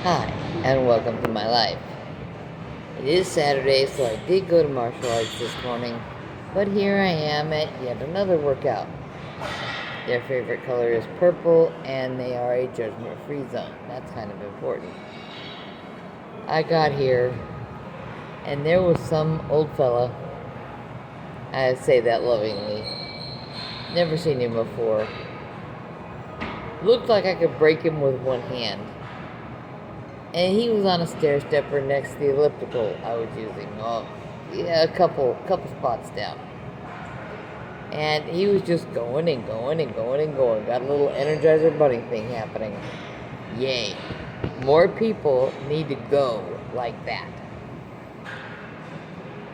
Hi, and welcome to my life. It is Saturday, so I did go to martial arts this morning, but here I am at yet another workout. Their favorite color is purple, and they are a judgment-free zone. That's kind of important. I got here, and there was some old fella, I say that lovingly, never seen him before. Looked like I could break him with one hand. And he was on a stair stepper next to the elliptical I was using. A couple spots down. And he was just going and going and going and going. Got a little Energizer Bunny thing happening. Yay. More people need to go like that.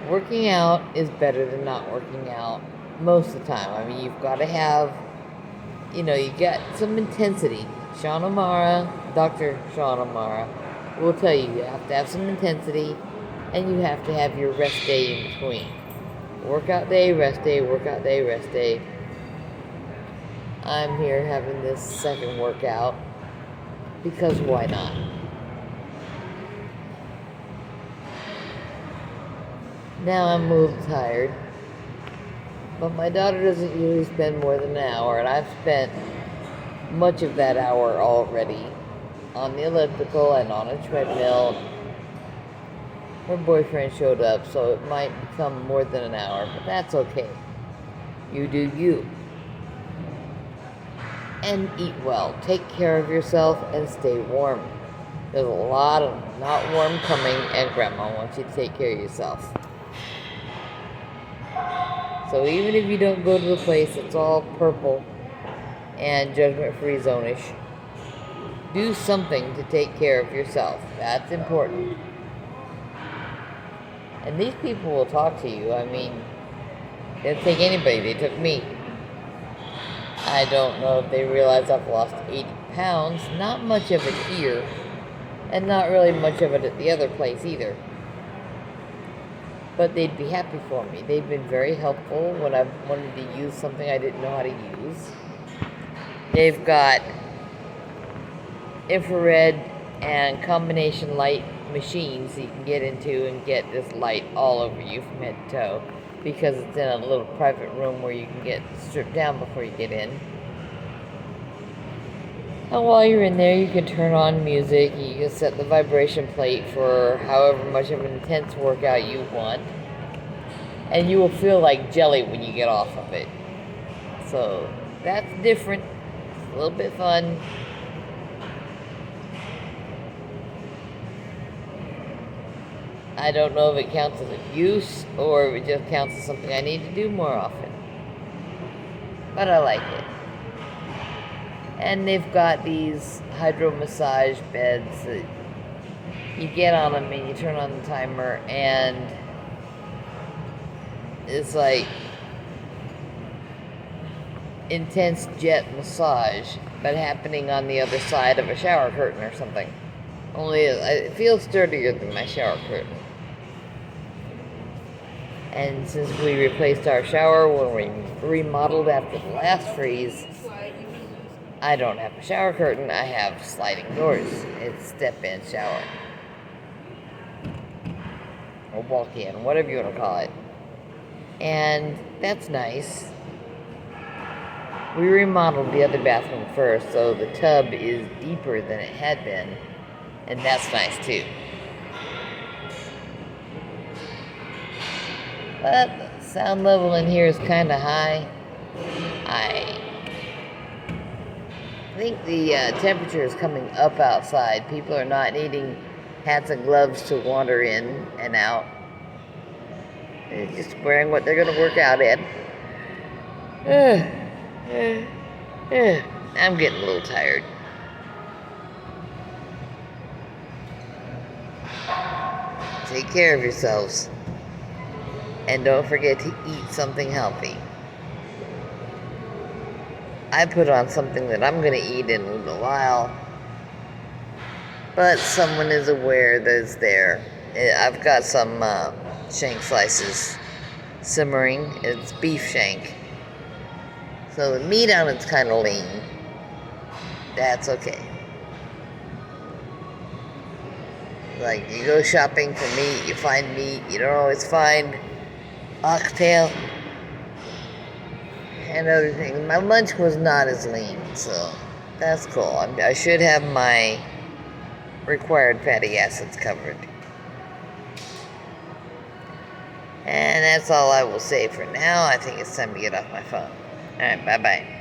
Working out is better than not working out most of the time. I mean, you've got to have, you got some intensity. Dr. Sean O'Mara will tell you have to have some intensity, and you have to have your rest day in between. Workout day, rest day, workout day, rest day. I'm here having this second workout because why not? Now I'm a little tired, but my daughter doesn't usually spend more than an hour, and I've spent much of that hour already on the elliptical and on a treadmill. Her boyfriend showed up, so it might become more than an hour, but that's okay. You do you. And eat well. Take care of yourself and stay warm. There's a lot of not warm coming, and Grandma wants you to take care of yourself. So even if you don't go to the place that's all purple and judgment-free zone-ish, do something to take care of yourself. That's important. And these people will talk to you. I mean, they'll take anybody. They took me. I don't know if they realize I've lost 80 pounds. Not much of it here, and not really much of it at the other place either. But they'd be happy for me. They've been very helpful when I wanted to use something I didn't know how to use. They've got infrared and combination light machines that you can get into and get this light all over you from head to toe, because it's in a little private room where you can get stripped down before you get in. And while you're in there, you can turn on music. You can set the vibration plate for however much of an intense workout you want, and you will feel like jelly when you get off of it. So that's different. It's a little bit fun. I don't know if it counts as abuse or if it just counts as something I need to do more often. But I like it. And they've got these hydro massage beds that you get on them and you turn on the timer, and it's like intense jet massage, but happening on the other side of a shower curtain or something. Only it feels sturdier than my shower curtain. And since we replaced our shower when we remodeled after the last freeze, I don't have a shower curtain, I have sliding doors. It's step-in shower. Or walk-in, whatever you want to call it. And that's nice. We remodeled the other bathroom first, so the tub is deeper than it had been. And that's nice too. But the sound level in here is kind of high. I think the temperature is coming up outside. People are not needing hats and gloves to wander in and out. They're just wearing what they're going to work out in. I'm getting a little tired. Take care of yourselves. And don't forget to eat something healthy. I put on something that I'm going to eat in a little while, but someone is aware that it's there. I've got some shank slices simmering. It's beef shank. So the meat on it's kind of lean. That's okay. Like, you go shopping for meat, you find meat, you don't always find oxtail and other things. My lunch was not as lean, so that's cool. I should have my required fatty acids covered. And that's all I will say for now. I think it's time to get off my phone. Alright, bye-bye.